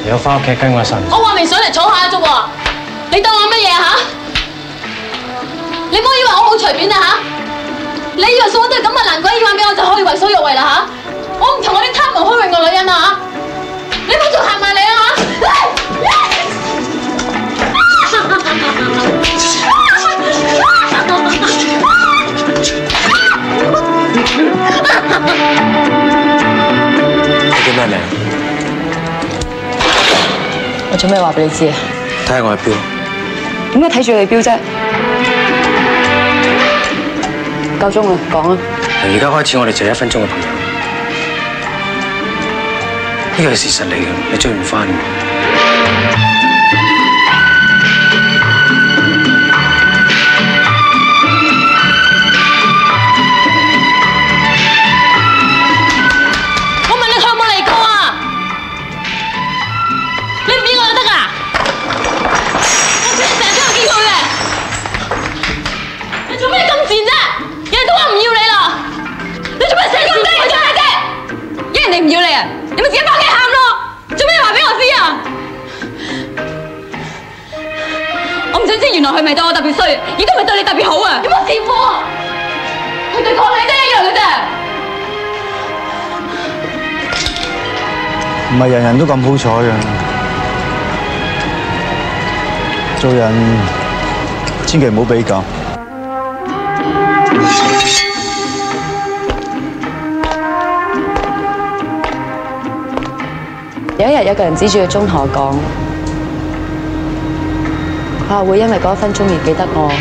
你有翻屋企跟我一陣。我話明上嚟坐下啫喎，你當我乜嘢嚇？你唔好以為我好隨便啊嚇！你以為所有都係咁嘅爛鬼要玩俾我就可以為所欲為啦嚇？我唔同我啲貪慕虛榮嘅女人啊嚇！你唔好仲行埋嚟啊嚇！你叫咩名？我做咩話俾你知啊？睇下我嘅錶。點解睇住你錶啫？夠鐘啦，講啊！由而家開始，我哋就係1分鐘嘅朋友。呢個係事實嚟嘅，你追唔翻嘅。我問你佢有冇嚟過啊？你唔見我就得㗎？我成日都有見佢嘅。你做咩咁賤啫？人哋都話唔要你啦，你做咩死咁低？你做咩啫？因為人哋唔要你啊，你咪自己返屋企喊咯。做咩話俾我知啊？我唔想知原來佢咪對我特別衰，亦都咪對你特別好啊！有冇試過啊？佢對抗你都一樣嘅啫。唔係人人都咁好彩嘅，做人千祈唔好比較。有一日有個人指住個鐘同我講，佢話會因為嗰1分鐘而記得我。